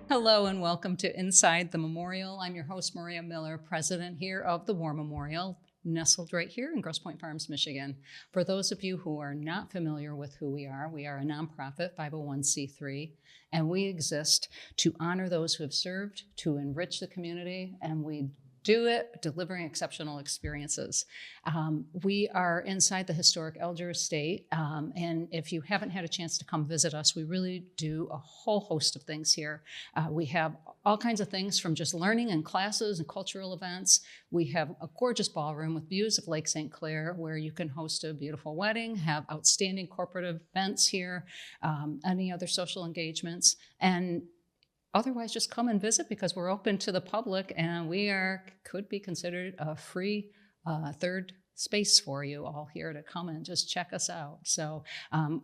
Hello and welcome to Inside the Memorial. I'm your host, Maria Miller, president here of the War Memorial, nestled right here in Grosse Pointe Farms, Michigan. For those of you who are not familiar with who we are a nonprofit 501c3, and we exist to honor those who have served, to enrich the community, and we do it delivering exceptional experiences. We are inside the historic Alger estate, and if you haven't had a chance to come visit us, we really do a whole host of things here. We have all kinds of things from just learning and classes and cultural events. We have a gorgeous ballroom with views of Lake St. Clair where you can host a beautiful wedding, have outstanding corporate events here, any other social engagements, and otherwise, just come and visit because we're open to the public and could be considered a free third space for you all here to come and just check us out. So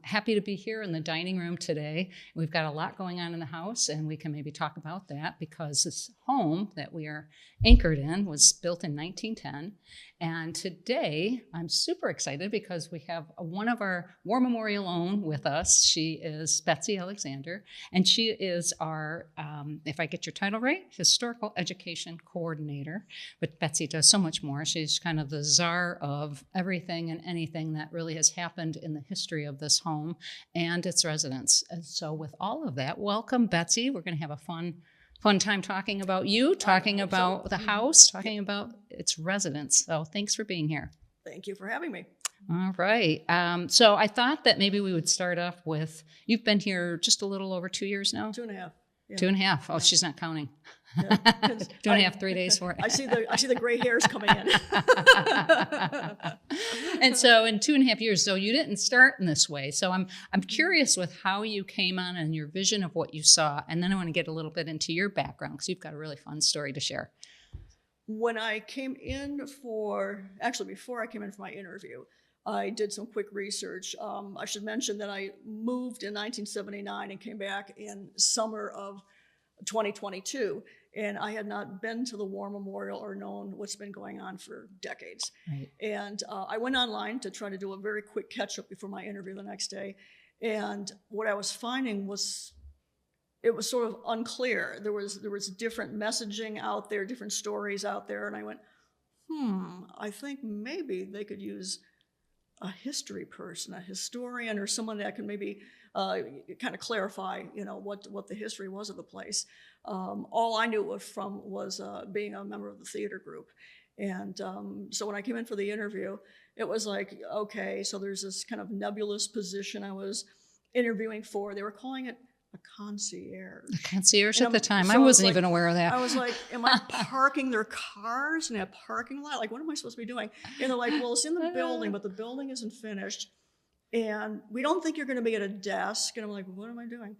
happy to be here in the dining room today. We've got a lot going on in the house and we can maybe talk about that because this home that we are anchored in was built in 1910. And today I'm super excited because we have one of our War Memorial own with us. She is Betsy Alexander, and she is our, if I get your title right, Historical Education Coordinator. But Betsy does so much more. She's kind of the czar of everything and anything that really has happened in the history of this home and its residents. And so with all of that, welcome, Betsy. We're going to have a fun time talking about you, talking about the house, talking about its residents. So thanks for being here. Thank you for having me. All right. So I thought that maybe we would start off with, you've been here just a little over 2 years now? 2.5. Yeah. 2.5. Oh, she's not counting. Yeah. 2.5, 3 days for it. I see the gray hairs coming in. And so in 2.5 years, so you didn't start in this way. So I'm curious with how you came on and your vision of what you saw. And then I want to get a little bit into your background because you've got a really fun story to share. When I came in before I came in for my interview, I did some quick research. I should mention that I moved in 1979 and came back in summer of 2022. And I had not been to the War Memorial or known what's been going on for decades. Right. And I went online to try to do a very quick catch-up before my interview the next day. And what I was finding was it was sort of unclear. There was different messaging out there, different stories out there. And I went, I think maybe they could use a history person, a historian, or someone that can maybe kind of clarify, what the history was of the place. All I knew was being a member of the theater group. And so when I came in for the interview, it was like, okay, so there's this kind of nebulous position I was interviewing for. They were calling it a concierge. A concierge at the time. So I wasn't even aware of that. I was like, am I parking their cars in a parking lot? Like, what am I supposed to be doing? And they're like, well, it's in the building, but the building isn't finished. And we don't think you're going to be at a desk. And I'm like, what am I doing?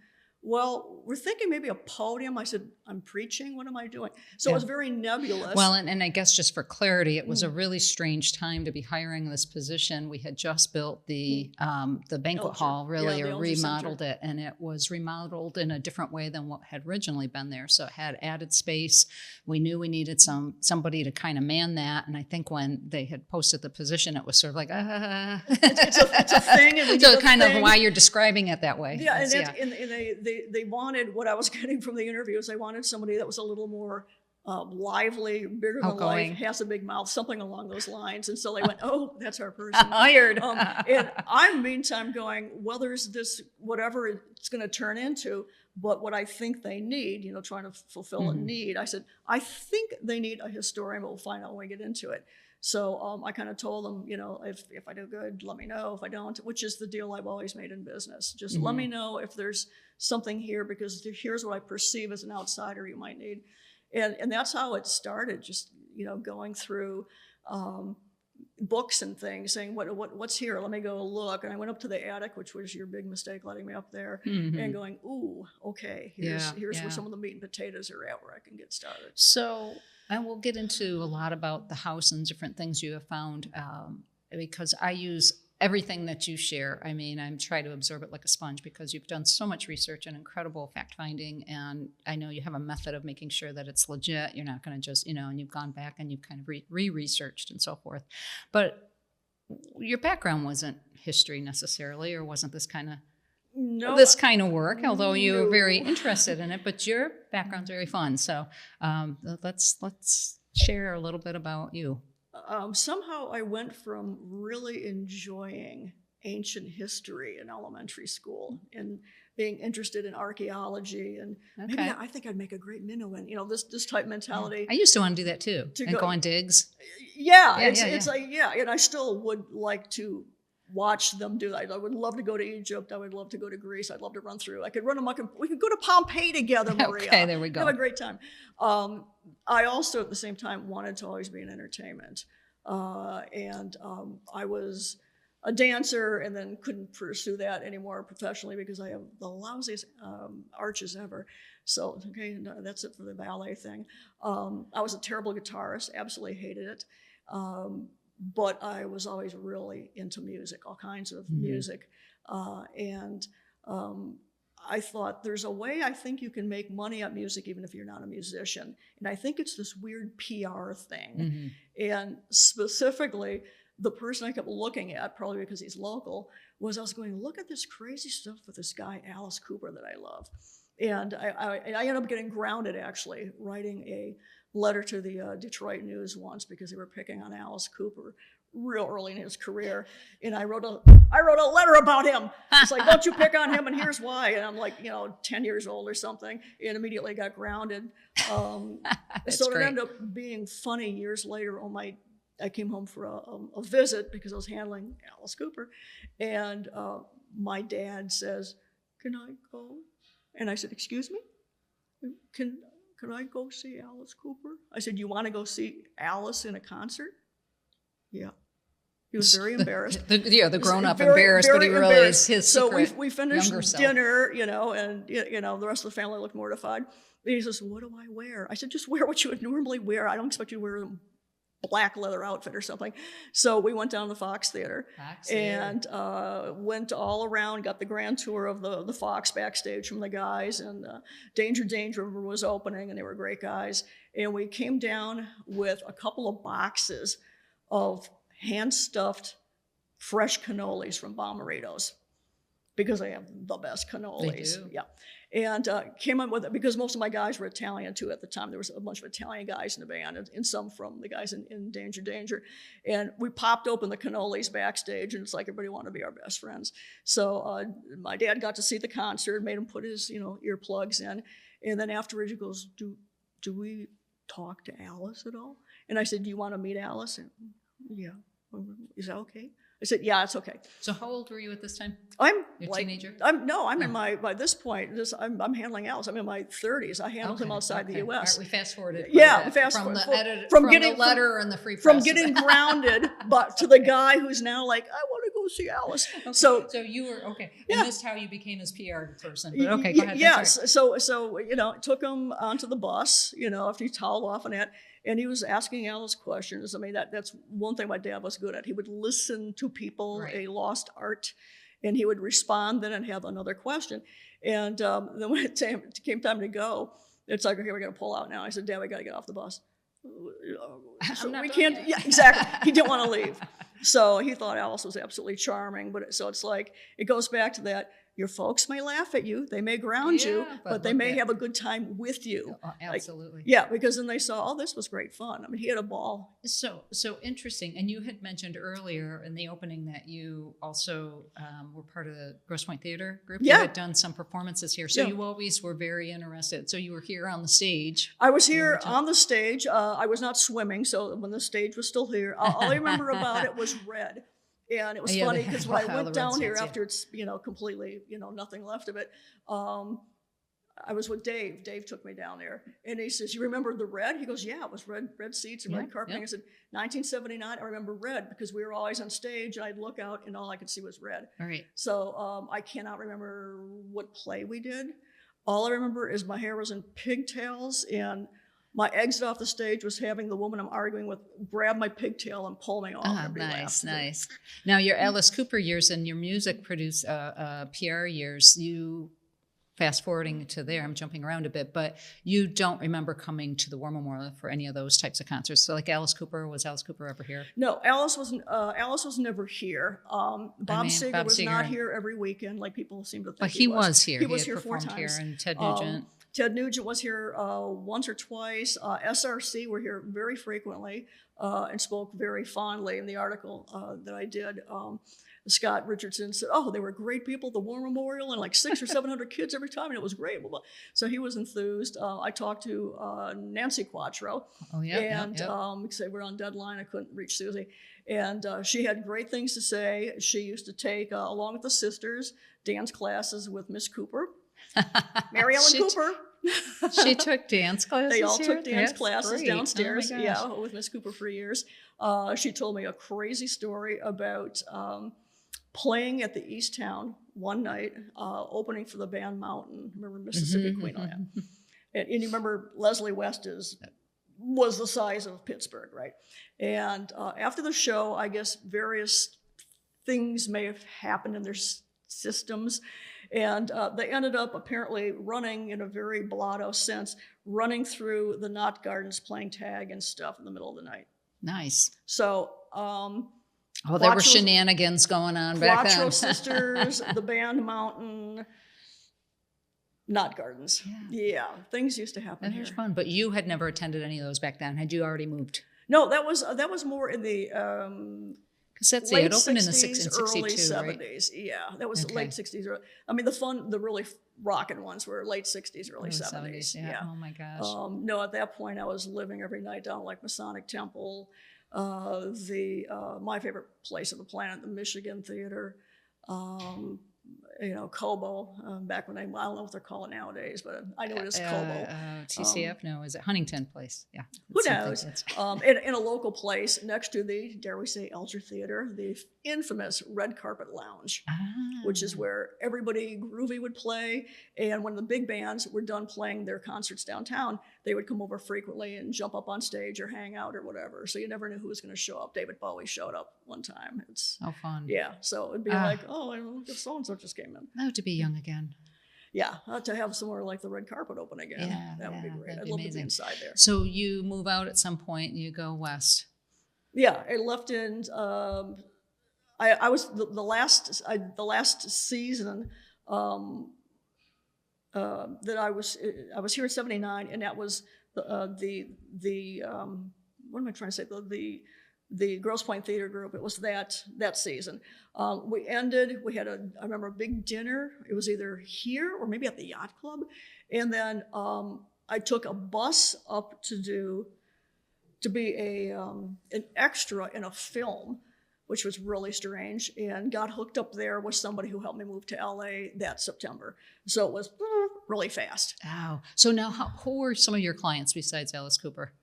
Well, we're thinking maybe a podium. I said, I'm preaching. What am I doing? So it was very nebulous. Well, and I guess just for clarity, it was a really strange time to be hiring this position. We had just built the banquet hall, really, or remodeled it. And it was remodeled in a different way than what had originally been there. So it had added space. We knew we needed somebody to kind of man that. And I think when they had posted the position, it was sort of like, It's a thing. And so kind of why you're describing it that way. Yeah, and they wanted what I was getting from the interviews. They wanted somebody that was a little more lively, bigger than life, has a big mouth, something along those lines. And so they went, oh, that's our person. Hired. And I'm meantime going, well, there's this, whatever it's going to turn into, but what I think they need, trying to fulfill a need. I said, I think they need a historian, but we'll find out when we get into it. So I kind of told them, if I do good, let me know. If I don't, which is the deal I've always made in business. Just let me know if there's something here, because here's what I perceive as an outsider you might need. And that's how it started, just, going through books and things, saying, what's here? Let me go look. And I went up to the attic, which was your big mistake, letting me up there, and going, ooh, okay, here's where some of the meat and potatoes are at, where I can get started. So, and we'll get into a lot about the house and different things you have found, because I use everything that you share. I mean, I'm trying to absorb it like a sponge because you've done so much research and incredible fact finding. And I know you have a method of making sure that it's legit. You're not going to just, and you've gone back and you've kind of re-researched and so forth. But your background wasn't history necessarily, or wasn't this kind of No, this kind of work, although you're very no. interested in it, but your background's very fun. So let's share a little bit about you. Somehow I went from really enjoying ancient history in elementary school and being interested in archaeology and maybe Okay. I think I'd make a great Minuan, this type mentality. I used to want to do that too, To and go- go on digs. Yeah, Yeah, it's like, yeah, and I still would like to watch them do that. I would love to go to Egypt. I would love to go to Greece. I'd love to run through. I could run amok. We could go to Pompeii together, Maria. Okay, there we go. Have a great time. I also, at the same time, wanted to always be in entertainment. And I was a dancer and then couldn't pursue that anymore professionally because I have the lousiest arches ever. So, okay, no, that's it for the ballet thing. I was a terrible guitarist, absolutely hated it. But I was always really into music, all kinds of music. And I thought there's a way I think you can make money at music even if you're not a musician. And I think it's this weird PR thing. And specifically, the person I kept looking at, probably because he's local, was I was going, look at this crazy stuff with this guy, Alice Cooper, that I love. And I ended up getting grounded, actually, writing a letter to the Detroit News once because they were picking on Alice Cooper real early in his career. And I wrote a letter about him. It's like, don't you pick on him, and here's why. And I'm like, 10 years old or something, and immediately got grounded. So it ended up being funny years later. I came home for a visit because I was handling Alice Cooper. And my dad says, can I go? And I said, excuse me? Can I go see Alice Cooper? I said, you want to go see Alice in a concert? Yeah. He was very embarrassed. The grown-up embarrassed, but he really is his secret. So we finished younger self. dinner, and the rest of the family looked mortified. And he says, what do I wear? I said, just wear what you would normally wear. I don't expect you to wear a black leather outfit or something. So we went down to the Fox Theater and went all around, got the grand tour of the Fox backstage from the guys, and Danger was opening, and they were great guys. And we came down with a couple of boxes of hand-stuffed fresh cannolis from Bommarito's because they have the best cannolis. They do. Yeah. And came up with it because most of my guys were Italian too at the time. There was a bunch of Italian guys in the band and some from the guys in Danger. And we popped open the cannolis backstage, and it's like everybody wanted to be our best friends. So my dad got to see the concert, made him put his earplugs in. And then afterwards he goes, do we talk to Alice at all? And I said, do you want to meet Alice? And, yeah. Is that okay? I said, yeah, it's okay. So how old were you at this time? I'm You're like, a teenager? I'm in my, by this point, I'm handling Alice. I'm in my 30s. I handled him outside the All U.S. right, we fast forwarded. Yeah, we fast from forward. the edit, From from getting- the letter and the free press. From getting grounded, but to the guy who's now like, I want to go see Alice. Okay, So you were, okay. Yeah. And this is how you became his PR person. But okay, go ahead. Yes. That's right. So took him onto the bus, after he toweled off and that. And he was asking Alice questions. I mean, that's one thing my dad was good at. He would listen to people, Right. a lost art, and he would respond then and have another question. And then when it came time to go, it's like, okay, we're going to pull out now. I said, Dad, we got to get off the bus. So I'm not we done can't. yet. Yeah, exactly. He didn't want to leave. So he thought Alice was absolutely charming. So it's like, it goes back to that. Your folks may laugh at you, they may ground you, Yeah, but they look may at- have a good time with you. Oh, absolutely. Yeah, because then they saw, oh, this was great fun. I mean, he had a ball. So interesting. And you had mentioned earlier in the opening that you also were part of the Grosse Pointe Theater group. Yeah. You had done some performances here. So Yeah. you always were very interested. So you were here on the stage. I was here on the stage. I was not swimming, so when the stage was still here, all I remember about it was red. And it was Yeah, funny they because had when I all the went red down here suits, yeah. after it's, completely, nothing left of it, I was with Dave. Dave took me down there, and he says, "You remember the red?" He goes, "Yeah, it was red seats and Yeah, red carpeting." yeah. I said, "1979. I remember red because we were always on stage, and I'd look out, and all I could see was red." All right. So I cannot remember what play we did. All I remember is my hair was in pigtails, and my exit off the stage was having the woman I'm arguing with grab my pigtail and pull me off. Ah, Everybody nice, laughed. nice. Now, your Alice Cooper years and your music PR years, you fast forwarding to there, I'm jumping around a bit, but you don't remember coming to the War Memorial for any of those types of concerts. So like Alice Cooper, was Alice Cooper ever here? No, Alice wasn't. Alice was never here. Bob Seger was not here every weekend, like people seem to think. But he was here. He was had here 4 performed times. here, and Ted Nugent. Ted Nugent was here once or twice. SRC were here very frequently and spoke very fondly in the article that I did. Scott Richardson said, "Oh, they were great people, the War Memorial, and like 600 or 700 kids every time, and it was great." Blah, blah. So he was enthused. I talked to Nancy Quattro, and because they were on deadline, I couldn't reach Susie, and she had great things to say. She used to take, along with the sisters, dance classes with Miss Cooper, Mary Ellen Cooper. She took dance classes. They all here? took dance That's classes great. downstairs. Oh my Yeah, gosh. with Miss Cooper for years. She told me a crazy story about playing at the East Town one night, opening for the band Mountain. Remember Mississippi Queen? Oh, yeah. And you remember Leslie West was the size of Pittsburgh, right? And after the show, I guess various things may have happened in their systems. And they ended up apparently running, in a very blotto sense, running through the Knott Gardens playing tag and stuff in the middle of the night. Nice. So, there were shenanigans going on back then. Quattro sisters, the band Mountain, Knott Gardens. Yeah, things used to happen That here. was fun, but you had never attended any of those back then. Had you already moved? No, that was more in the Because that's late it opened 60s, in the 62, early right? 70s. Yeah, that was Okay. late 60s. I mean, the really rocking ones were late 60s, early 70s. Yeah. Oh my gosh. No, at that point, I was living every night down like Masonic Temple, my favorite place on the planet, the Michigan Theater, Cobo, back when I don't know what they're calling nowadays, but I know it is Cobo. TCF? No, is it Huntington Place? Yeah. Who it's knows? something In a local place next to the, dare we say, Alger Theater, the infamous Red Carpet Lounge, which is where everybody groovy would play. And when the big bands were done playing their concerts downtown, they would come over frequently and jump up on stage or hang out or whatever. So you never knew who was going to show up. David Bowie showed up one time. It's Oh, fun. yeah. So it'd be like, oh, look at so-and-so just came in. Oh, to be young again. Yeah, to have somewhere like the Red Carpet open again. Yeah, that would be great. that'd I'd be love to be amazing. inside there. So you move out at some point and you go west. Yeah, I left in. I was the last season that I was here in '79, and that was the what am I trying to say? The Grosse Pointe Theater Group. It was that season. We ended. We had I remember a big dinner. It was either here or maybe at the Yacht Club, and then I took a bus up to be an extra in a film, which was really strange, and got hooked up there with somebody who helped me move to LA that September. So it was really fast. Oh, so now who were some of your clients besides Alice Cooper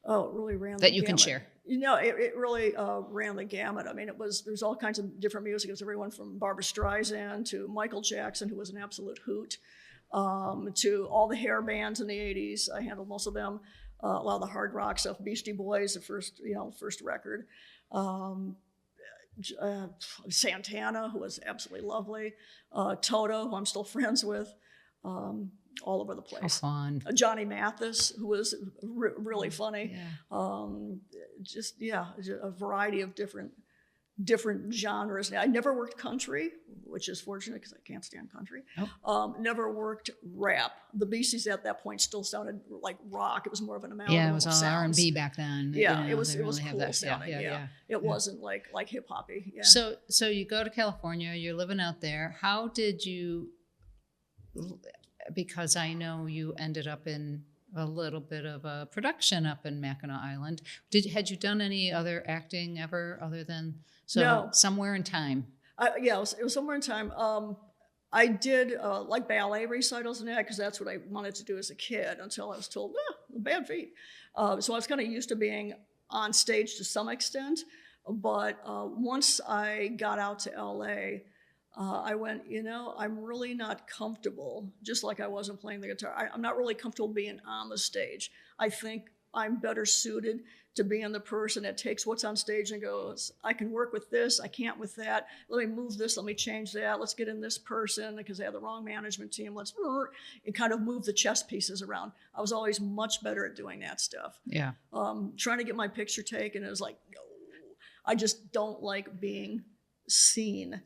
Oh, it really ran that the you can gamut. share? It really ran the gamut. I mean, there's all kinds of different music. It was everyone from Barbra Streisand to Michael Jackson, who was an absolute hoot, to all the hair bands in the 80s. I handled most of them. A lot of the hard rock stuff, Beastie Boys, the first record. Santana, who was absolutely lovely. Toto, who I'm still friends with. All over the How place. fun. Johnny Mathis, who was really funny. Yeah. A variety of different genres. I never worked country, which is fortunate because I can't stand country. Oh. Never worked rap. The Beasties at that point still sounded like rock. It was more of an amalgam. Yeah, it was of all sounds. R&B back then. Yeah, You know, it was they cool really have that. sounding. Yeah. It wasn't like hip hoppy. Yeah. So you go to California, you're living out there. How did you, because I know you ended up in a little bit of a production up in Mackinac Island. Had you done any other acting ever other than No. Somewhere in Time? It was somewhere in time. I did like ballet recitals and that because that's what I wanted to do as a kid until I was told, bad feet. So I was kind of used to being on stage to some extent. But once I got out to LA, I went, I'm really not comfortable, just like I wasn't playing the guitar. I'm not really comfortable being on the stage. I think I'm better suited to being the person that takes what's on stage and goes, I can work with this, I can't with that. Let me move this, let me change that. Let's get in this person because they have the wrong management team. Let's and kind of move the chess pieces around. I was always much better at doing that stuff. Yeah. Trying to get my picture taken, it was like, no, I just don't like being seen.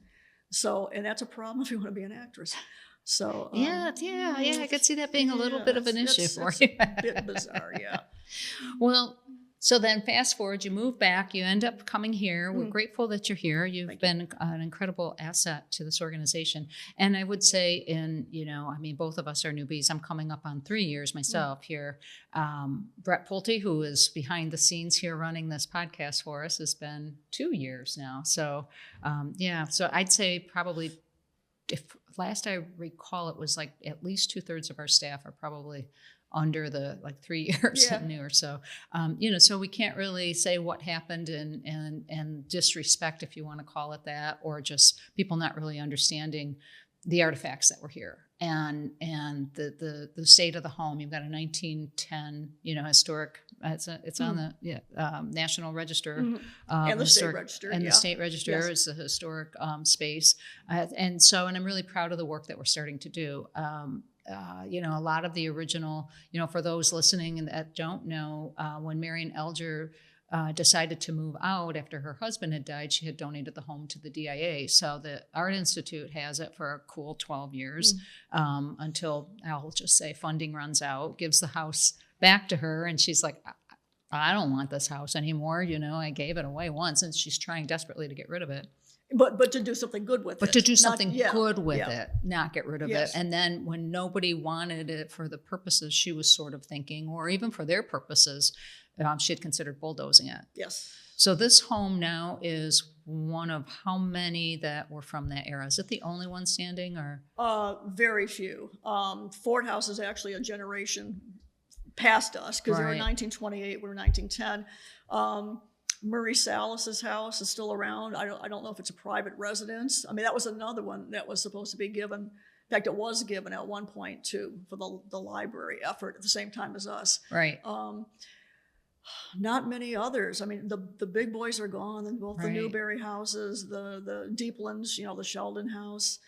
So, and that's a problem if you want to be an actress. So yeah, I could see that being a little bit of an issue for you. A bit bizarre, yeah. Well, so then fast forward, you move back, you end up coming here. We're grateful that you're here. You've been an incredible asset to this organization. And I would say both of us are newbies. I'm coming up on 3 years myself here. Brett Pulte, who is behind the scenes here running this podcast for us, has been 2 years now. So, so I'd say probably, if last I recall, it was like at least 2/3 of our staff are probably under the 3 years and newer. So, so we can't really say what happened and disrespect, if you want to call it that, or just people not really understanding the artifacts that were here and the state of the home. You've got a 1910, historic. It's on the National Register and the state register. And the state register is a historic space, and I'm really proud of the work that we're starting to do. A lot of the original, for those listening and that don't know, when Marion Alger decided to move out after her husband had died, she had donated the home to the DIA. So the Art Institute has it for a cool 12 years until, I'll just say, funding runs out, gives the house back to her. And she's like, I don't want this house anymore. I gave it away once, and she's trying desperately to get rid of it. But to do something good with it. But to do something good with it, not get rid of it. And then when nobody wanted it for the purposes she was sort of thinking, or even for their purposes, she had considered bulldozing it. Yes. So this home now is one of how many that were from that era? Is it the only one standing, or? Very few. Ford House is actually a generation past us, because they were 1928, we were 1910. Murray Salas's house is still around. I don't know if it's a private residence. I mean, that was another one that was supposed to be given. In fact, it was given at one point for the library effort at the same time as us. Right. Not many others. I mean, the big boys are gone, and both the Newberry houses, the Deeplands, the Sheldon house.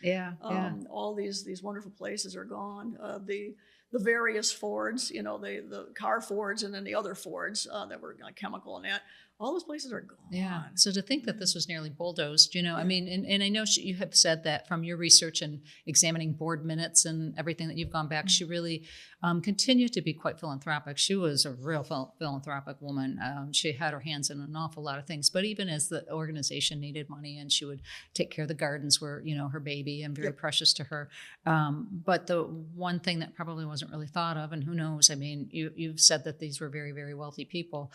All these wonderful places are gone. The various Fords, the car Fords, and then the other Fords that were chemical and that. All those places are gone. Yeah. So to think that this was nearly bulldozed, I mean, and I know you have said that from your research and examining board minutes and everything that you've gone back, she really continued to be quite philanthropic. She was a real philanthropic woman. She had her hands in an awful lot of things, but even as the organization needed money, and she would take care of the gardens were, her baby and very precious to her. But the one thing that probably wasn't really thought of, and who knows, I mean, you've said that these were very, very wealthy people.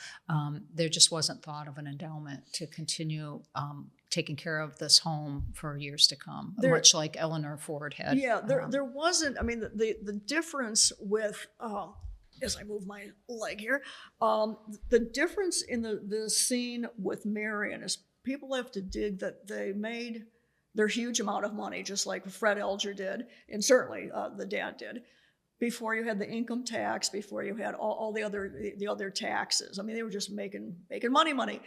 There just wasn't thought of an endowment to continue taking care of this home for years to come, much like Eleanor Ford had. Yeah, there wasn't. I mean, the difference with, as I move my leg here, the difference in the scene with Marion is people have to dig that they made their huge amount of money, just like Fred Alger did, and certainly the dad did, before you had the income tax, before you had all the other taxes. I mean, they were just making money.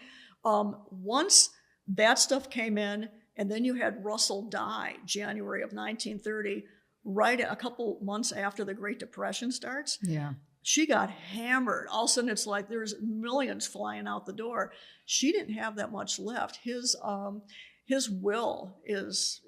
Once that stuff came in, and then you had Russell die January of 1930, right a couple months after the Great Depression starts. Yeah. She got hammered. All of a sudden, it's like there's millions flying out the door. She didn't have that much left. His will is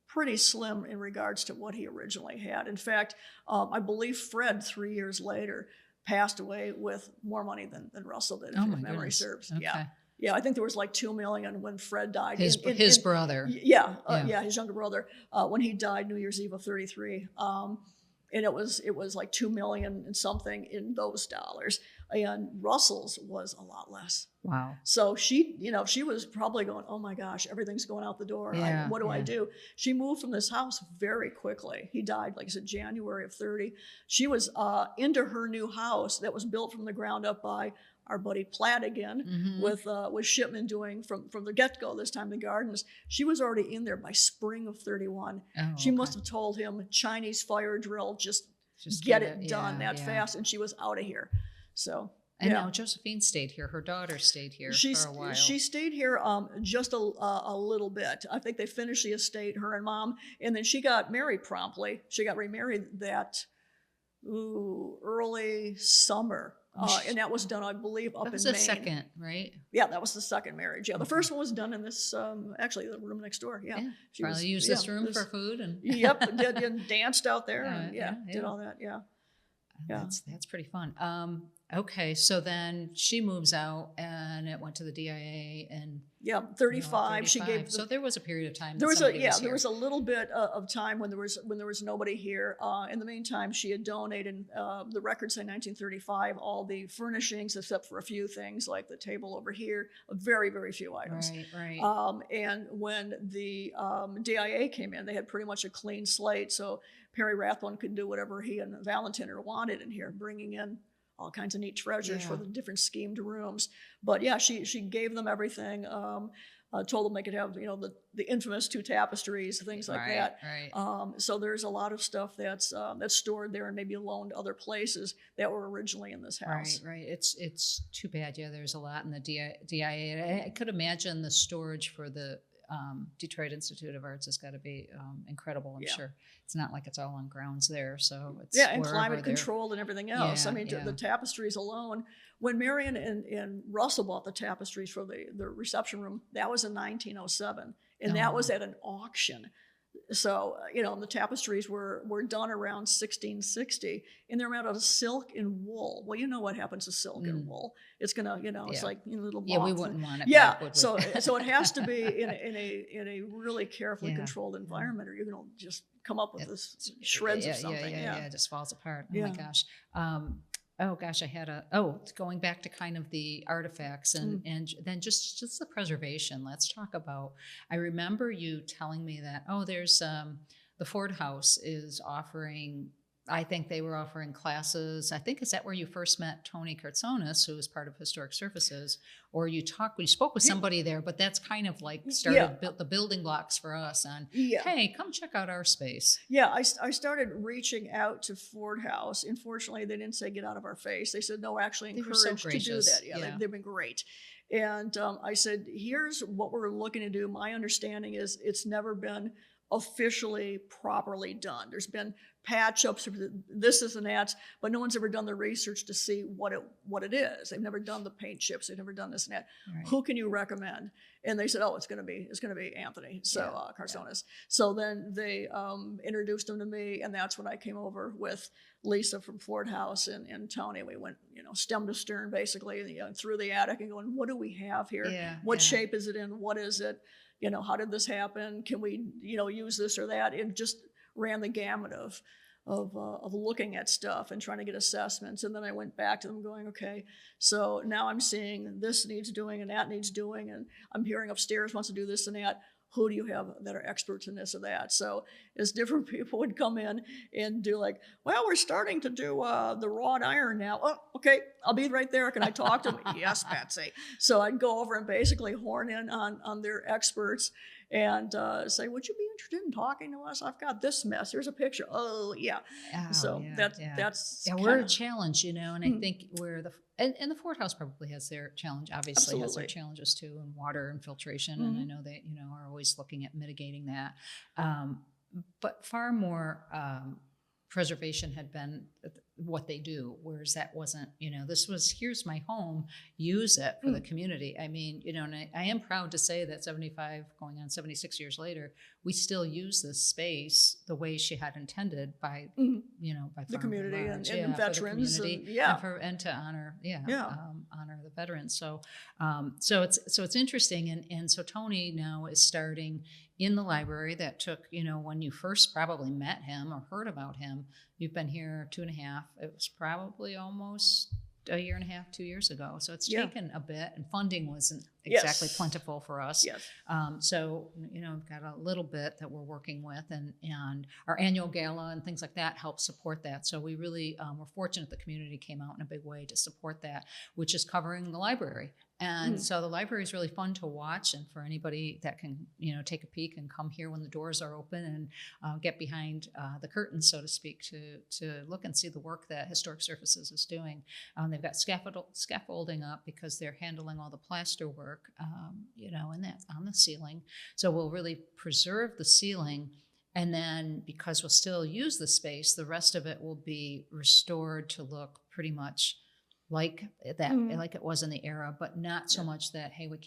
pretty slim in regards to what he originally had. In fact, I believe Fred, 3 years later, passed away with more money than Russell did, if memory serves. Okay. Yeah, I think there was like $2 million when Fred died. His brother. His younger brother, when he died New Year's Eve of 33. And it was like $2 million and something in those dollars. And Russell's was a lot less. Wow. So she was probably going, oh my gosh, everything's going out the door. What do I do? She moved from this house very quickly. He died, like I said, January of 30. She was into her new house that was built from the ground up by our buddy Platt again, with Shipman doing from the get-go, this time the gardens. She was already in there by spring of 31. She must have told him, Chinese fire drill, just get it done fast, and she was out of here. So And now Josephine stayed here. Her daughter stayed here for a while. She stayed here just a little bit. I think they finished the estate, her and Mom, and then she got married promptly. She got remarried that early summer. And that was done, I believe, up in Maine. That was the second, right? Yeah, that was the second marriage. Yeah, the first one was done in this, actually, the room next door. Yeah. She probably used this room for food. And Yep, did danced out there and did all that, yeah. That's pretty fun. Okay, so then she moves out and it went to the DIA and 35. She gave. So there was a period of time. There was a little bit of time when there was nobody here. In the meantime, she had donated the records in 1935, all the furnishings except for a few things like the table over here, very very few items. Right. And when the DIA came in, they had pretty much a clean slate. So Perry Rathbone could do whatever he and Valentiner wanted in here, bringing in all kinds of neat treasures for the different schemed rooms. But yeah, she gave them everything. Told them they could have, the infamous 2 tapestries, things like that. Right. So there's a lot of stuff that's stored there and maybe loaned other places that were originally in this house. Right. It's too bad. Yeah, there's a lot in the DIA. I could imagine the storage for the Detroit Institute of Arts has got to be incredible. I'm sure it's not like it's all on grounds there, so it's and climate controlled and everything else. Yeah, the tapestries alone. When Marion and Russell bought the tapestries for the reception room, that was in 1907, and that was at an auction. So, the tapestries were done around 1660, and they're made out of silk and wool. Well, you know what happens to silk and wool. It's going to, it's like little moths. Yeah, we wouldn't want it. Yeah, back, would we? so it has to be in a really carefully controlled environment, or you're going to just come up with this shreds of something. It just falls apart. Oh my gosh. I had going back to kind of the artifacts and then just the preservation. Let's talk about, I remember you telling me that, there's the Ford House is offering, I think they were offering classes. I think, is that where you first met Tony Kartsonis, who was part of Historic Services, or you spoke with somebody there, but that's kind of like started the building blocks for us on, hey, come check out our space. Yeah, I started reaching out to Ford House. Unfortunately, they didn't say get out of our face. They said, no, actually encouraged to do that. Yeah. They've been great. And I said, here's what we're looking to do. My understanding is it's never been officially properly done. There's been patch ups, this is and that, but no one's ever done the research to see what it is. They've never done the paint chips. They've never done this and that. Right. Who can you recommend? And they said, it's going to be Anthony. So Kartsonis. So then they introduced him to me, and that's when I came over with Lisa from Ford House and Tony. We went, stem to stern basically, through the attic and going, what do we have here? What shape is it in? What is it? How did this happen? Can we, use this or that? It just ran the gamut of looking at stuff and trying to get assessments. And then I went back to them going, okay, so now I'm seeing this needs doing and that needs doing, and I'm hearing upstairs wants to do this and that. Who do you have that are experts in this or that? So as different people would come in and do like, well, we're starting to do the wrought iron now. Oh, okay, I'll be right there. Can I talk to them? Yes, Betsy. So I'd go over and basically horn in on their experts and say, would you be interested in talking to us? I've got this mess. Here's a picture. Oh, yeah. That's we're a challenge, and I think we're and the Ford House probably has their challenge, obviously has their challenges too, and water infiltration. And I know they, are always looking at mitigating that. But far more preservation had been what they do, whereas that wasn't, this was, here's my home, use it for the community. I mean, and I am proud to say that 75, going on 76 years later, we still use this space the way she had intended by, by the community and veterans, and to honor, honor the veterans. So, so it's interesting. And so Tony now is starting in the library that took, when you first probably met him or heard about him, you've been here 2.5. It was probably almost a year and a half, 2 years ago. So it's taken a bit, and funding wasn't exactly Yes. plentiful for us. Yes. So, we've got a little bit that we're working with, and our annual gala and things like that help support that. So we really, we're fortunate the community came out in a big way to support that, which is covering the library. And so the library is really fun to watch, and for anybody that can, take a peek and come here when the doors are open and get behind the curtains, so to speak, to look and see the work that Historic Surfaces is doing. They've got scaffolding up because they're handling all the plaster work, and that on the ceiling. So we'll really preserve the ceiling. And then because we'll still use the space, the rest of it will be restored to look pretty much like that, like it was in the era, but not so much that, hey, we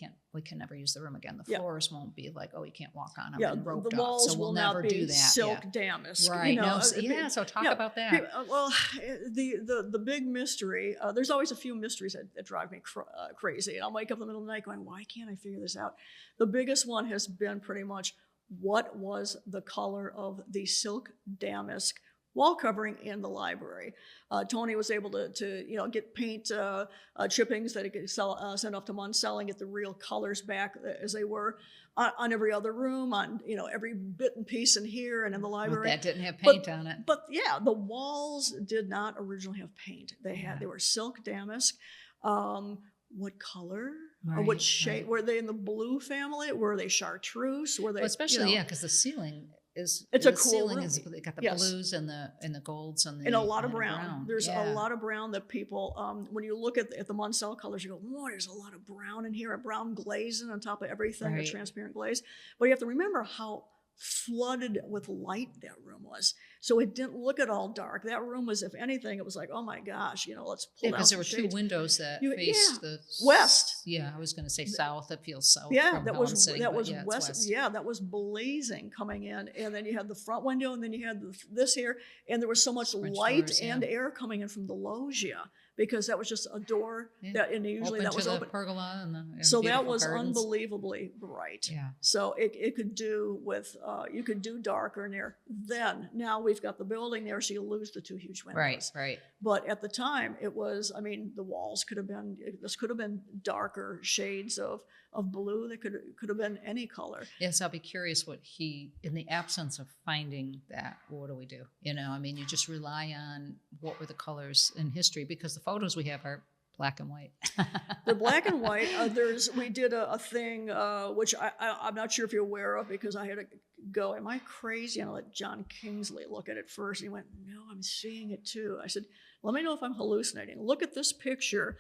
can never use the room again. The floors won't be like, oh, you can't walk on them and roped the walls up. So we'll will never not be do that. silk damask. Right. So talk about that. Well, the big mystery, there's always a few mysteries that drive me crazy. And I'll wake up in the middle of the night going, why can't I figure this out? The biggest one has been pretty much, what was the color of the silk damask wall covering in the library? Tony was able to get paint chippings that he could send off to Munsell and get the real colors back as they were on every other room, on every bit and piece in here and in the library. But that didn't have paint on it. But yeah, the walls did not originally have paint. They were silk damask. What color? Or what shade? Were they in the blue family? Were they chartreuse? Were they? Well, especially because the ceiling is, it's a cool room. They got the blues and the golds and a lot of brown. There's a lot of brown that people, when you look at the Munsell colors, you go, oh, there's a lot of brown in here, a brown glazing on top of everything, a transparent glaze. But you have to remember how flooded with light that room was. So it didn't look at all dark. That room was, if anything, it was like, oh my gosh, let's pull down. Because there were two windows that faced the west. Yeah, I was going to say south. It feels south. Yeah, from that how was I'm sitting, west. Yeah, that was blazing coming in, and then you had the front window, and then you had this here, and there was so much French light doors, and air coming in from the loggia, because that was just a door that, and usually open that was to open. The pergola and so that was gardens. Unbelievably bright. Yeah. So it could do with you could do darker in there. Then now we've got the building there, so you lose the two huge windows. Right. But at the time, it was. I mean, the walls could have been. This could have been darker shades of blue. That could have been any color. Yes, I'll be curious what in the absence of finding that, what do we do? I mean, you just rely on what were the colors in history, because the photos we have are black and white. They're black and white. We did a thing, which I'm not sure if you're aware of, because I had to go, am I crazy? And I let John Kingsley look at it first. He went, no, I'm seeing it too. I said, let me know if I'm hallucinating. Look at this picture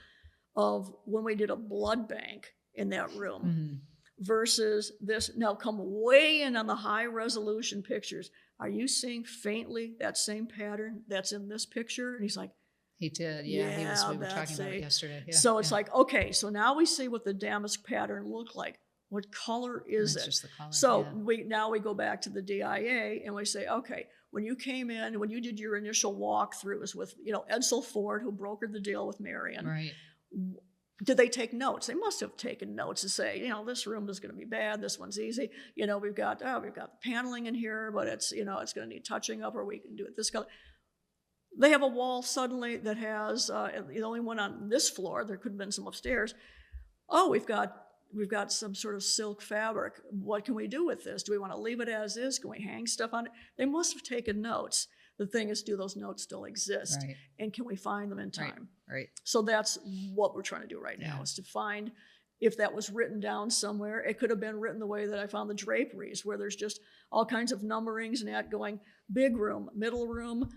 of when we did a blood bank in that room versus this. Now come way in on the high resolution pictures. Are you seeing faintly that same pattern that's in this picture? And he's like, he did, we were talking about it yesterday. Yeah, so it's like, okay, so now we see what the damask pattern looked like. What color is it? Just the color, so we go back to the DIA and we say, okay, when you came in, when you did your initial walkthroughs with Edsel Ford, who brokered the deal with Marion, right? Did they take notes? They must have taken notes to say, this room is going to be bad. This one's easy. We've got the paneling in here, but it's it's going to need touching up, or we can do it this color. They have a wall suddenly that has the only one on this floor. There could have been some upstairs. Oh, we've got some sort of silk fabric. What can we do with this? Do we want to leave it as is? Can we hang stuff on it? They must have taken notes. The thing is, do those notes still exist? Right. And can we find them in time? Right. So that's what we're trying to do right now, is to find if that was written down somewhere. It could have been written the way that I found the draperies, where there's just all kinds of numberings and that going big room, middle room,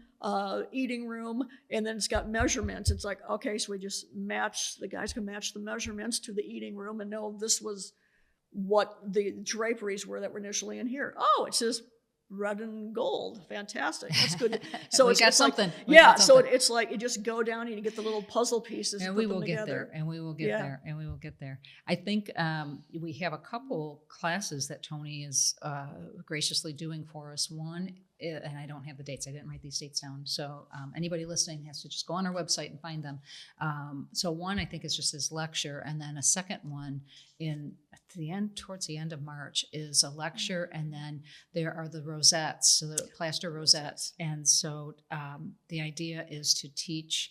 eating room, and then it's got measurements. It's like, okay, so we just the guys can match the measurements to the eating room and know this was what the draperies were that were initially in here. Oh, it says red and gold. Fantastic. That's good. So we it's got something. Yeah. So it's like you just go down and you get the little puzzle pieces. And we will get there. And we will get there. And we will get there. I think we have a couple classes that Tony is graciously doing for us. One, and I don't have the dates. I didn't write these dates down. So anybody listening has to just go on our website and find them. So one, I think, is just his lecture. And then a second one towards the end of March, is a lecture. And then there are the rosettes, so the plaster rosettes. And so the idea is to teach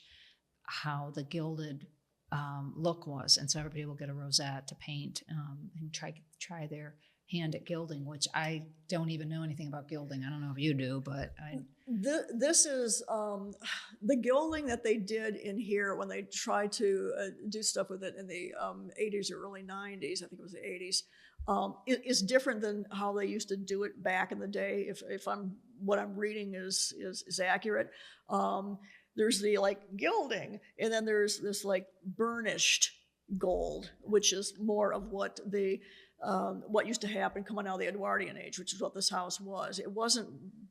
how the gilded look was. And so everybody will get a rosette to paint and try their hand at gilding, which I don't even know anything about gilding. I don't know if you do, but This is the gilding that they did in here when they tried to do stuff with it in the 80s or early 90s. I think it was the 80s. It is different than how they used to do it back in the day. If what I'm reading is accurate, there's the like gilding, and then there's this like burnished gold, which is more of what what used to happen coming out of the Edwardian age, which is what this house was. It wasn't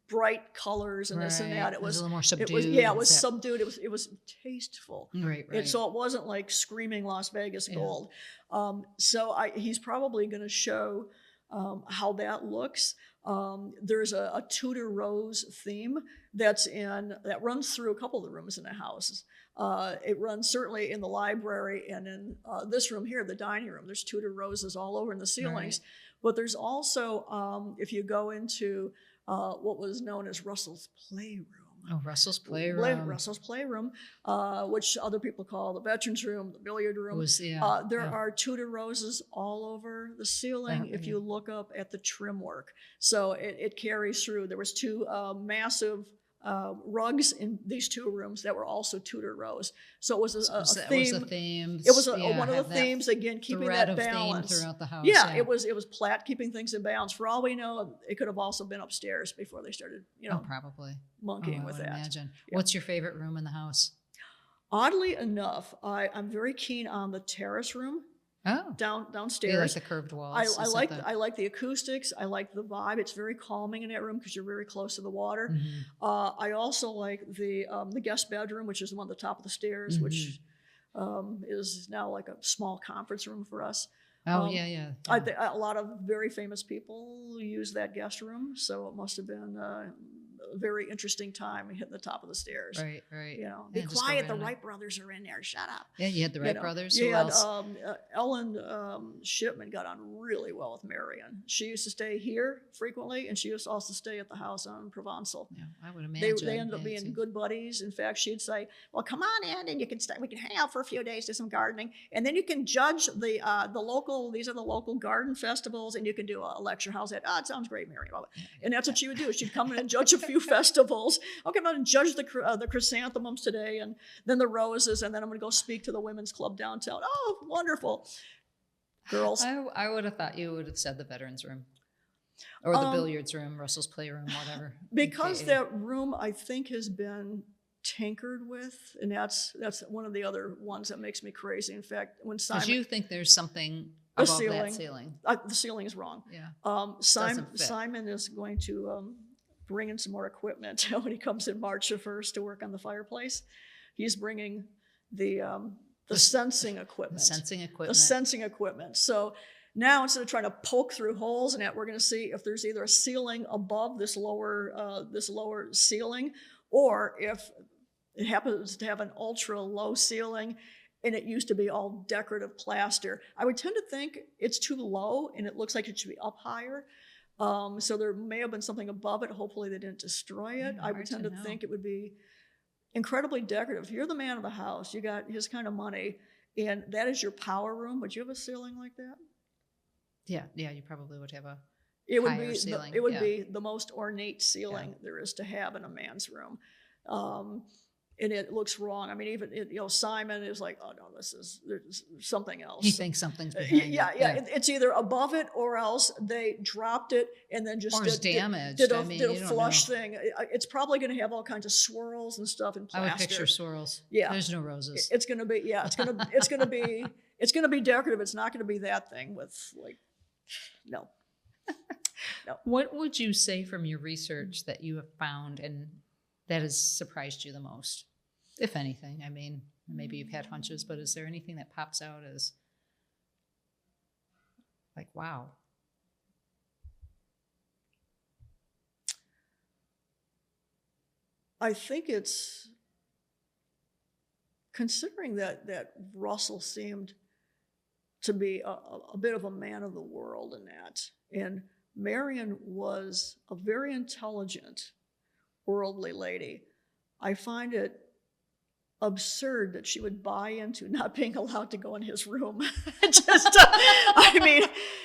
bright colors and this and that. It was a little more subdued. It was subdued. It was tasteful. Right. And so it wasn't like screaming Las Vegas gold. So he's probably going to show how that looks. There's a Tudor rose theme that runs through a couple of the rooms in the house. It runs certainly in the library and in this room here, the dining room. There's Tudor roses all over in the ceilings. Right. But there's also, if you go into what was known as Russell's Playroom. Oh, Russell's Playroom. Russell's Playroom, which other people call the veterans room, the billiard room. There are Tudor roses all over the ceiling if you look up at the trim work. So it carries through. There was two massive rugs in these two rooms that were also Tudor rose. So it was a theme. It was one of the themes, again, keeping that balance throughout the house. Yeah, it was Platt keeping things in balance. For all we know, it could have also been upstairs before they started, probably monkeying with that. Imagine. Yeah. What's your favorite room in the house? Oddly enough, I'm very keen on the terrace room. Oh, downstairs. You like the curved walls? I like the acoustics. I like the vibe. It's very calming in that room because you're very close to the water. Mm-hmm. I also like the guest bedroom, which is the one at the top of the stairs, mm-hmm. which is now like a small conference room for us. Oh, yeah. I think a lot of very famous people use that guest room, so it must have been a very interesting time hitting the top of the stairs. Right. Be quiet. The Wright brothers are in there. Shut up. Yeah, you had the Wright brothers. Who had, else? Ellen Shipman got on really well with Marion. She used to stay here frequently, and she used to also stay at the house on Provençal. Yeah, I would imagine. They ended up being good buddies. In fact, she'd say, "Well, come on in, and you can stay. We can hang out for a few days, do some gardening, and then you can judge the local. These are the local garden festivals, and you can do a lecture. How's that? Oh, it sounds great, Marion." And that's what she would do. She'd come in and judge a few festivals. I'll come out and judge the chrysanthemums today, and then the roses, and then I'm going to go speak to the women's club downtown. Oh, wonderful. Girls. I would have thought you would have said the veterans room or the billiards room, Russell's Playroom, whatever. Because that room, I think, has been tinkered with, and that's one of the other ones that makes me crazy. In fact, when Simon... Because you think there's something above that ceiling. The ceiling is wrong. Yeah. Simon is going to... bring in some more equipment when he comes in March 1st to work on the fireplace. He's bringing the sensing equipment. The sensing equipment. So now instead of trying to poke through holes in it, we're going to see if there's either a ceiling above this lower ceiling, or if it happens to have an ultra low ceiling and it used to be all decorative plaster. I would tend to think it's too low and it looks like it should be up higher. So there may have been something above it. Hopefully they didn't destroy it. I would tend to think it would be incredibly decorative. If you're the man of the house, you got his kind of money, and that is your power room. Would you have a ceiling like that? Yeah, you probably would have a higher ceiling. It would be the most ornate ceiling there is to have in a man's room. And it looks wrong. I mean, even Simon is like, oh no, there's something else. He thinks something's behind it. Yeah. It's either above it or else they dropped it and then just did a flush thing. It's probably going to have all kinds of swirls and stuff in plaster. I would picture swirls. Yeah, there's no roses. It's going to be it's going to be decorative. It's not going to be that thing with like no. What would you say from your research that you have found and that has surprised you the most, if anything? I mean, maybe you've had hunches, but is there anything that pops out as like, wow? I think it's considering that Russell seemed to be a bit of a man of the world in that, and Marion was a very intelligent, worldly lady. I find it absurd that she would buy into not being allowed to go in his room. I mean,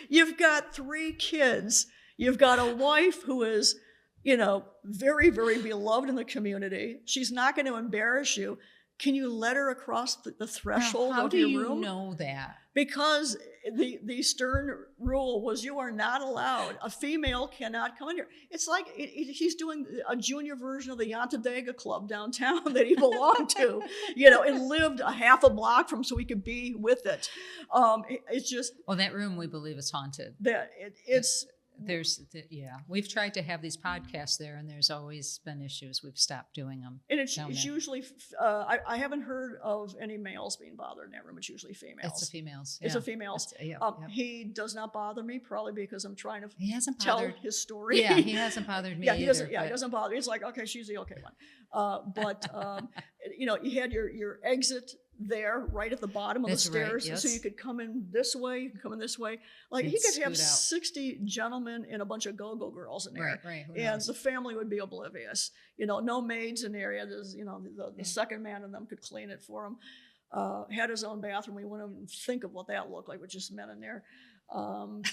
you've got 3 kids. You've got a wife who is, very, very beloved in the community. She's not going to embarrass you. Can you let her across the threshold How of do your you room? know that? Because the stern rule was you are not allowed. A female cannot come in here. It's like he's doing a junior version of the Yantadega Club downtown that he belonged to, and lived a half a block from so he could be with it. It's just. Well, that room we believe is haunted. That it's. We've tried to have these podcasts there, and there's always been issues. We've stopped doing them. And it's usually, I haven't heard of any males being bothered in that room. It's usually females. It's the females. It's the females. He does not bother me, probably because I'm trying to tell his story. Yeah, he hasn't bothered me either. He doesn't bother me. It's like, okay, she's the okay one. But you had your exit there right at the bottom of the stairs, so you could come in this way, you could come in this way. Like he could have 60 gentlemen and a bunch of go-go girls in there, right. And the family would be oblivious. No maids in the area. There's the second man in them could clean it for him. Had his own bathroom. We wouldn't even think of what that looked like with just men in there. And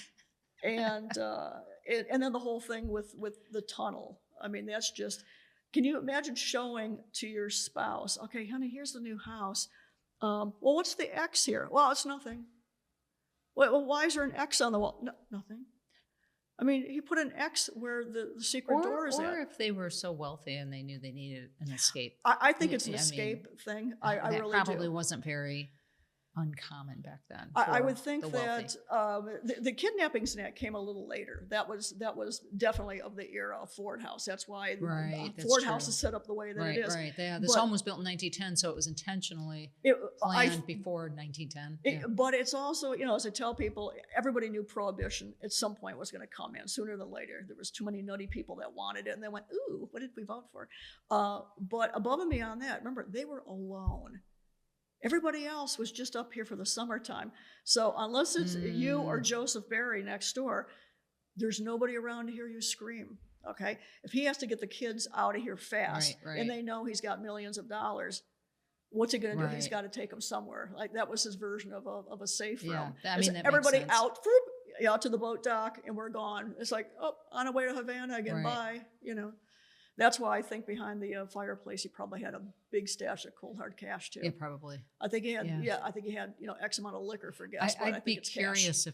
then the whole thing with the tunnel. I mean, that's just. Can you imagine showing to your spouse, okay, honey, here's the new house. Well, what's the X here? Well, it's nothing. Well, why is there an X on the wall? No, nothing. I mean, he put an X where the secret door is at. Or if they were so wealthy and they knew they needed an escape. I think it's an escape thing. I really do. That probably wasn't very uncommon back then. I would think that the kidnappings in that came a little later. That was definitely of the era of Ford House. That's why Ford House is set up the way that it is. Right. Yeah, this home was built in 1910, so it was intentionally planned before 1910. But it's also, as I tell people, everybody knew Prohibition at some point was going to come in sooner than later. There was too many nutty people that wanted it, and they went, ooh, what did we vote for? But above and beyond that, remember, they were alone. Everybody else was just up here for the summertime. So unless it's you or Joseph Barry next door, there's nobody around to hear you scream, okay? If he has to get the kids out of here fast, and they know he's got millions of dollars, what's he going to do? He's got to take them somewhere. Like that was his version of a safe room. I mean, that everybody makes sense. out to the boat dock, and we're gone. It's like, on our way to Havana again, bye, That's why I think behind the fireplace, he probably had a big stash of cold hard cash too. Yeah, probably. I think he had. I think he had X amount of liquor for guests. I'd be curious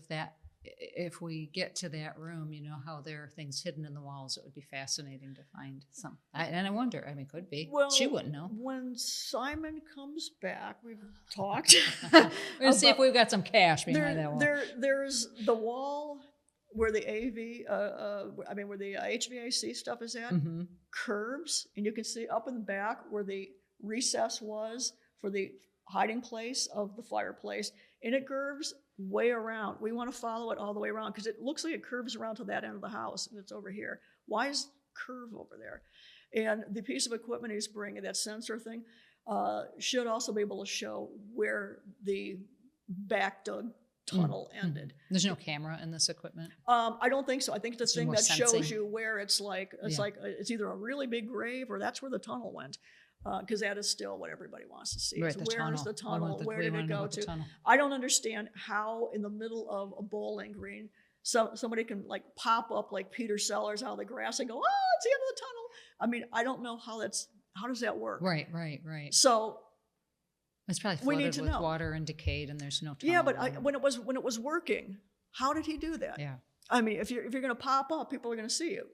if we get to that room, how there are things hidden in the walls. It would be fascinating to find some. And I wonder. I mean, could be. Well, she wouldn't know. When Simon comes back, we've talked. We'll see if we've got some cash behind that wall. There's the wall where the where the HVAC stuff is at, curves, and you can see up in the back where the recess was for the hiding place of the fireplace, and it curves way around. We want to follow it all the way around because it looks like it curves around to that end of the house, and it's over here. Why is curve over there? And the piece of equipment he's bringing, that sensor thing, should also be able to show where the back dug tunnel ended. There's no camera in this equipment? I don't think so. I think it's the thing that shows you where it's either a really big grave or that's where the tunnel went. Because that is still what everybody wants to see. Right, where is the tunnel? Where did it go to? I don't understand how in the middle of a bowling green somebody can pop up like Peter Sellers out of the grass and go, oh, it's the end of the tunnel. I mean, I don't know how does that work? Right. So it's probably flooded with water and decayed, and there's no tunnel. Yeah, but when it was working, how did he do that? Yeah. I mean, if you're going to pop up, people are going to see you.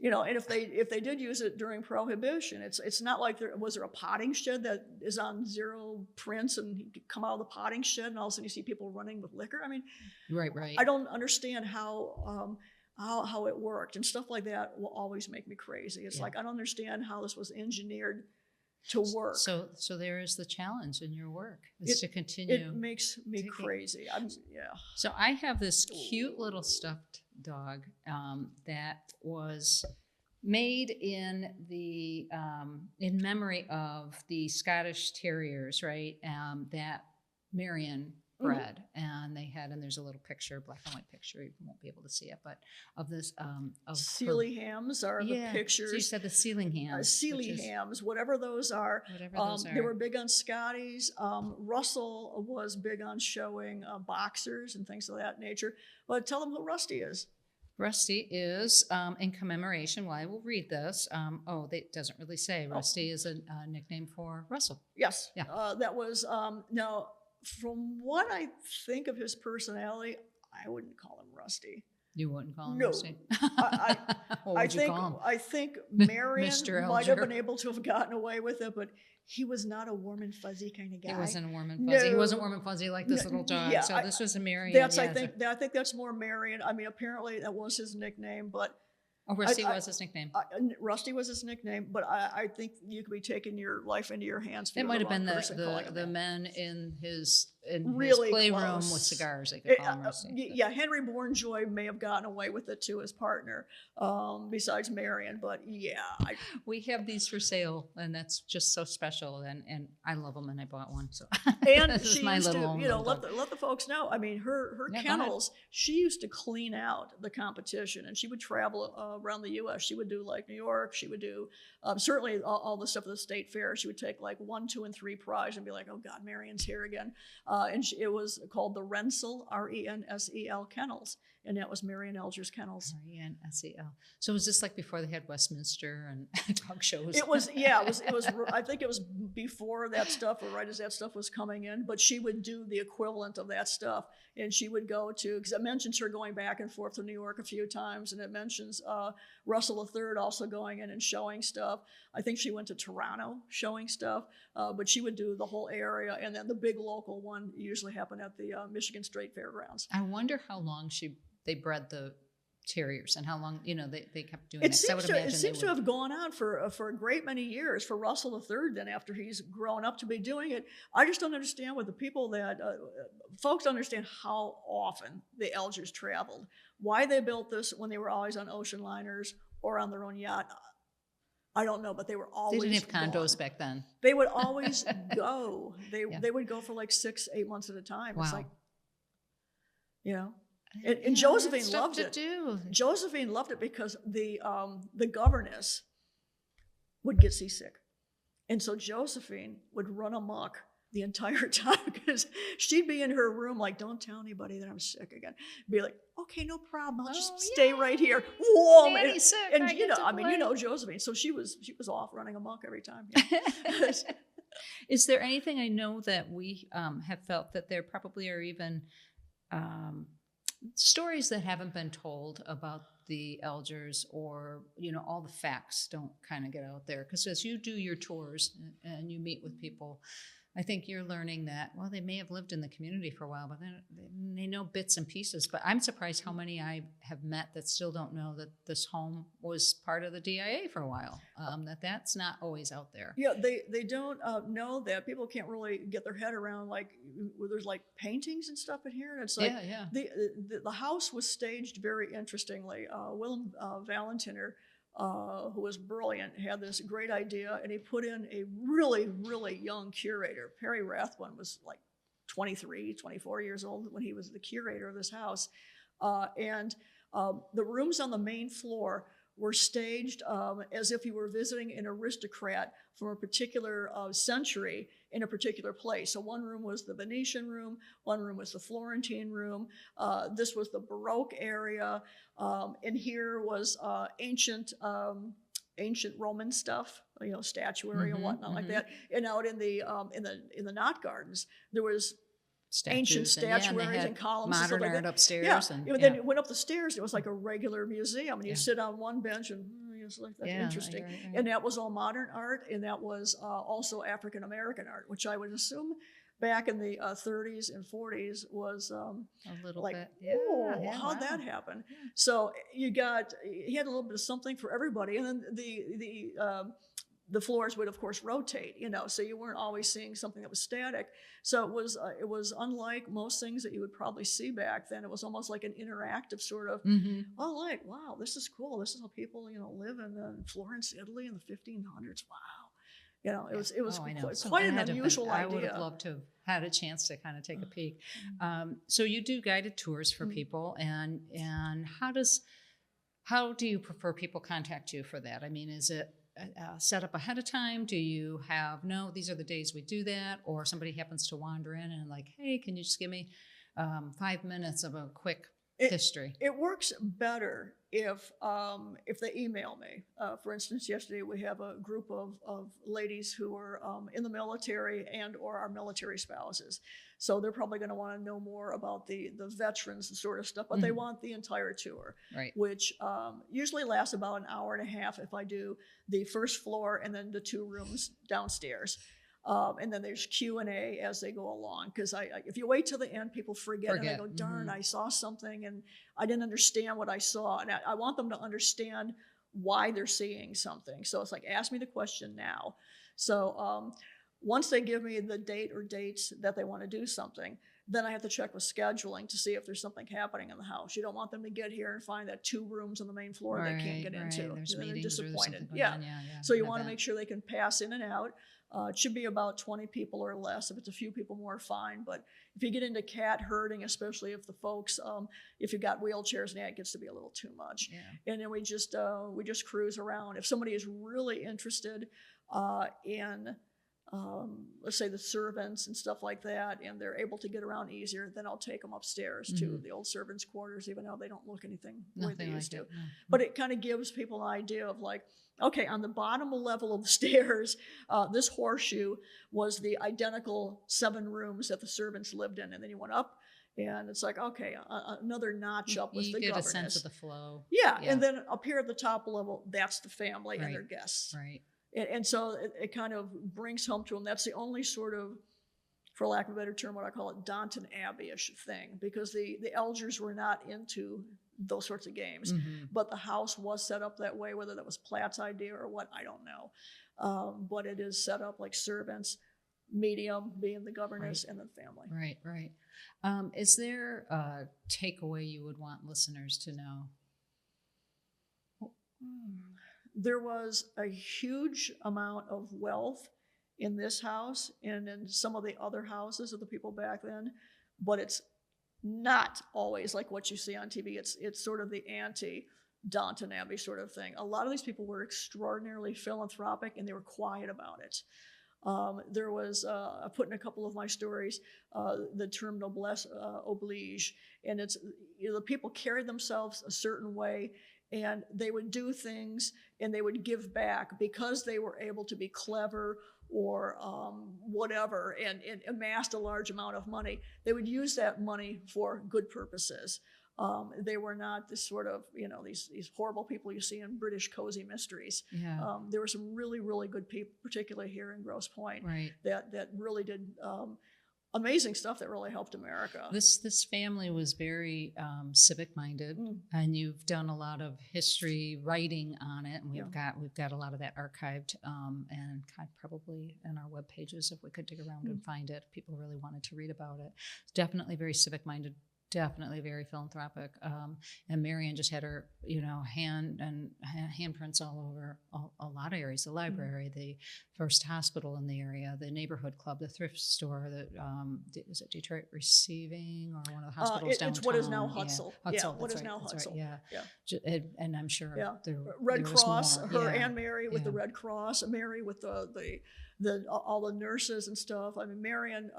And if they did use it during Prohibition, it's not like there was a potting shed that is on zero prints and you come out of the potting shed and all of a sudden you see people running with liquor. I mean, right. I don't understand how it worked, and stuff like that will always make me crazy. It's like I don't understand how this was engineered to work. So there is the challenge in your work is to continue. It makes me crazy. So I have this cute little stuffed dog that was made in memory of the Scottish Terriers, right? That Marion bread, and they had, and there's a little picture, black and white picture, you won't be able to see it, but of this of Sealy hams are the pictures. So you said the ceiling hams. Sealy hams, whatever those are. Whatever those are. They were big on Scotties. Russell was big on showing boxers and things of that nature. But tell them who Rusty is. Rusty is in commemoration. Well, I will read this. It doesn't really say. Rusty is a nickname for Russell. Yes. Yeah. That was now. From what I think of his personality, I wouldn't call him Rusty. You wouldn't call him No. Rusty? What would you call him? I think Marion Mr. might have Alger? been able to have gotten away with it, but he was not a warm and fuzzy kind of guy. He wasn't a warm and fuzzy. No. He wasn't warm and fuzzy like this little dog. Yeah, So this was a Marion. I think that's more Marion. I mean, apparently that was his nickname, but Rusty was his nickname. Rusty was his nickname, but I think you could be taking your life into your hands. It might have been the men in his playroom with cigars. They could call him Rusty. Yeah, Henry Bournejoy may have gotten away with it too, his partner, besides Marion. But yeah, we have these for sale, and that's just so special. And I love them, and I bought one. So and this she is my used little to, let the folks know. I mean, her kennels. She used to clean out the competition, and she would travel around the U.S. She would do like New York. She would do certainly all the stuff at the state fair. She would take like 1, 2, and 3 prize and be like, oh God, Marion's here again. It was called the Rensel, Rensel Kennels, and that was Marion Alger's kennels. Rensel. So was this like before they had Westminster and talk shows? It was, yeah, it was. I think it was before that stuff, or right as that stuff was coming in. But she would do the equivalent of that stuff, and she would go to, because it mentions her going back and forth to New York a few times, and it mentions Russell III also going in and showing stuff. I think she went to Toronto showing stuff, but she would do the whole area, and then the big local one usually happened at the Michigan State Fairgrounds. I wonder how long they bred the terriers and how long they kept doing it. It seems to have gone on for a great many years for Russell III. Then after he's grown up to be doing it, I just don't understand what the people that folks don't understand how often the Algers traveled, why they built this when they were always on ocean liners or on their own yacht. I don't know, but they were always. They didn't have condos back then. They would always go. They would go for like 6, 8 months at a time. Wow. It's like, And Josephine loved it. Josephine loved it because the governess would get seasick, and so Josephine would run amok the entire time because she'd be in her room like, "Don't tell anybody that I'm sick again." Be like, "Okay, no problem. I'll just stay right here." Whoa, and Josephine. So she was off running amok every time. Yeah. Is there anything I know that we have felt that there probably are even stories that haven't been told about the Algers, or all the facts don't kind of get out there? Because as you do your tours and you meet with people, I think you're learning that, well, they may have lived in the community for a while, but they know bits and pieces. But I'm surprised how many I have met that still don't know that this home was part of the DIA for a while, that's not always out there. Yeah, they don't know that. People can't really get their head around, like, where there's like paintings and stuff in here. And it's like, the house was staged very interestingly. Willem Valentiner, who was brilliant, had this great idea, and he put in a really, really young curator. Perry Rathbun was like 23, 24 years old when he was the curator of this house. And the rooms on the main floor were staged as if you were visiting an aristocrat from a particular century in a particular place. So one room was the Venetian room, one room was the Florentine room, this was the Baroque area, and here was ancient Roman stuff, statuary and whatnot like that. And out in the knot gardens, there was ancient statuaries and columns. Modern and art upstairs. Yeah. Then you went up the stairs, it was like a regular museum, and you sit on one bench and it's like, that's interesting. Right. And that was all modern art, and that was also African American art, which I would assume back in the 30s and 40s was a little like, bit. How'd that happen? Yeah. So he had a little bit of something for everybody, and then the floors would, of course, rotate, so you weren't always seeing something that was static. So it was unlike most things that you would probably see back then. It was almost like an interactive sort of, wow, this is cool. This is how people, live in Florence, Italy in the 1500s. Wow. It was I know. So quite it an had to have been- unusual I idea. would have loved to have had a chance to kind of take a peek. So you do guided tours for people, and how do you prefer people contact you for that? I mean, is it set up ahead of time? Do you have, no, these are the days we do that? Or somebody happens to wander in and like, hey, can you just give me 5 minutes of a quick history? It works better if they email me. For instance, yesterday we have a group of ladies who are in the military and or our military spouses. So they're probably going to want to know more about the veterans and sort of stuff, but they want the entire tour, right? Which usually lasts about an hour and a half if I do the first floor and then the 2 rooms downstairs. And then there's Q&A as they go along. Because if you wait till the end, people forget. And they go, darn, I saw something and I didn't understand what I saw. And I want them to understand why they're seeing something. So it's like, ask me the question now. So once they give me the date or dates that they want to do something, then I have to check with scheduling to see if there's something happening in the house. You don't want them to get here and find that 2 rooms on the main floor they can't get into. There's They're meetings disappointed. Or there's So you want to make sure they can pass in and out. It should be about 20 people or less. If it's a few people more, fine. But if you get into cat herding, especially if the folks, if you've got wheelchairs, it gets to be a little too much. Yeah. And then we just cruise around. If somebody is really interested in let's say the servants and stuff like that, and they're able to get around easier, then I'll take them upstairs to the old servants' quarters, even though they don't look anything the way they used to. No. But it kind of gives people an idea of like, okay, on the bottom level of the stairs, this horseshoe was the identical 7 rooms that the servants lived in, and then you went up, and it's like, okay, another notch up was the governess. You get a sense of the flow. Yeah, and then up here at the top level, that's the family and their guests. Right. And so it kind of brings home to them. That's the only sort of, for lack of a better term, what I call it, Downton Abbey-ish thing, because the Algers were not into those sorts of games. But the house was set up that way, whether that was Platt's idea or what, I don't know. But it is set up like servants, medium being the governess, and then family. Right. Is there a takeaway you would want listeners to know? There was a huge amount of wealth in this house and in some of the other houses of the people back then, but it's not always like what you see on TV. It's sort of the anti-Downton Abbey sort of thing. A lot of these people were extraordinarily philanthropic, and they were quiet about it. There was, I put in a couple of my stories, the term noblesse oblige, and it's, the people carried themselves a certain way, and they would do things and they would give back because they were able to be clever or whatever, and amassed a large amount of money. They would use that money for good purposes. They were not this sort of, these horrible people you see in British cozy mysteries. Yeah. There were some really, really good people, particularly here in Grosse Pointe, that really did amazing stuff that really helped America. This family was very civic-minded, and you've done a lot of history writing on it, and we've got a lot of that archived, and probably in our web pages if we could dig around and find it. People really wanted to read about it. It's definitely very civic-minded. Definitely very philanthropic, and Marion just had her, handprints all over a lot of areas. The library, the first hospital in the area, the neighborhood club, the thrift store. Is it Detroit Receiving or one of the hospitals downtown? It's what is now Hutzel. What is now Hutzel. Yeah. And I'm sure there Red Cross. Was more. And Mary with the Red Cross. Mary with all the nurses and stuff. I mean, Marion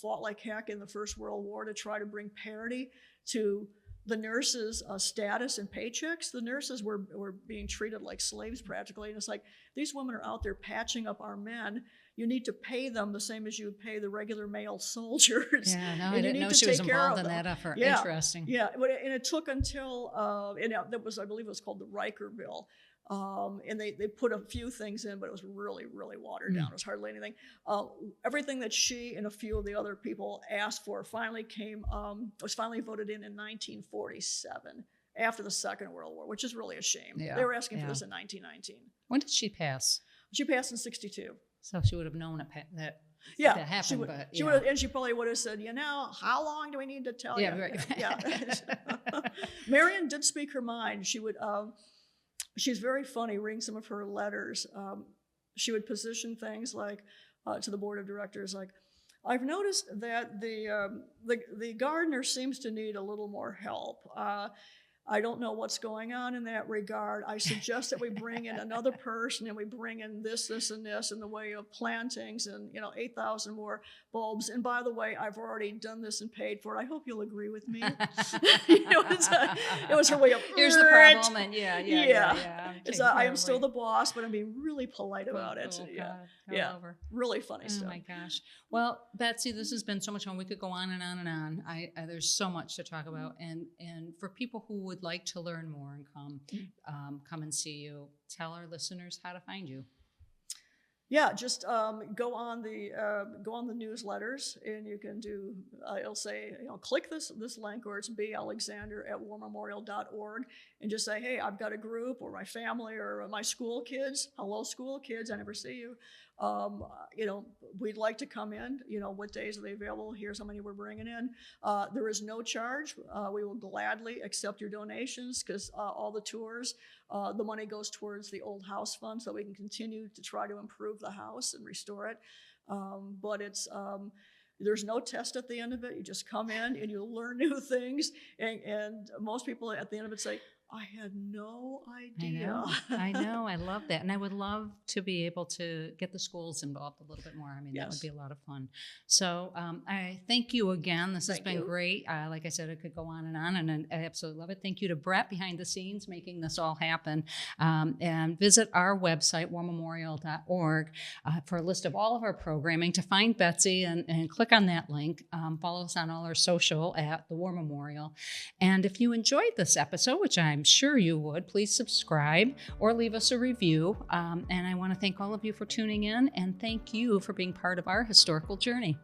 fought like heck in the First World War to try to bring parity to the nurses' status and paychecks. The nurses were being treated like slaves practically, and it's like, these women are out there patching up our men. You need to pay them the same as you would pay the regular male soldiers. Yeah, no, I didn't know she was involved in that effort. Yeah. Interesting. Yeah, and it took until, that was, I believe it was called the Riker Bill. And they put a few things in, but it was really, really watered down. It was hardly anything. Everything that she and a few of the other people asked for finally was finally voted in 1947, after the Second World War, which is really a shame. Yeah. They were asking for this in 1919. When did she pass? She passed in 1962. So she would have known that happened. She would, and she probably would have said, how long do we need to tell you? Right. Yeah. Marion did speak her mind. She would. She's very funny. Reading some of her letters, she would position things like to the board of directors, like, I've noticed that the gardener seems to need a little more help. I don't know what's going on in that regard. I suggest that we bring in another person and we bring in this, and this in the way of plantings and, 8,000 more bulbs. And by the way, I've already done this and paid for it. I hope you'll agree with me. It was her way of, here's the problem. And I am still the boss, but I'm being really polite about it. Really funny stuff. Oh my gosh. Well, Betsy, this has been so much fun. We could go on and on and on. There's so much to talk about. And for people who would like to learn more and come and see you, tell our listeners how to find you. Yeah, just go on the newsletters, and you can do. It'll say, click this link, or it's balexander@warmemorial.org, and just say, hey, I've got a group, or my family, or my school kids. Hello, school kids. I never see you. We'd like to come in. What days are they available? Here's how many we're bringing in. There is no charge. We will gladly accept your donations, because all the tours, the money goes towards the old house fund, so we can continue to try to improve the house and restore it. But it's there's no test at the end of it. You just come in and you learn new things. And most people at the end of it say, I had no idea. I know. I love that. And I would love to be able to get the schools involved a little bit more. I mean, that would be a lot of fun. So I thank you again. This has been great. Like I said, it could go on, and I absolutely love it. Thank you to Brett behind the scenes making this all happen. And visit our website, warmemorial.org, for a list of all of our programming, to find Betsy and click on that link. Follow us on all our social at the War Memorial. And if you enjoyed this episode, which I'm sure you would, please subscribe or leave us a review. And I want to thank all of you for tuning in, and thank you for being part of our historical journey.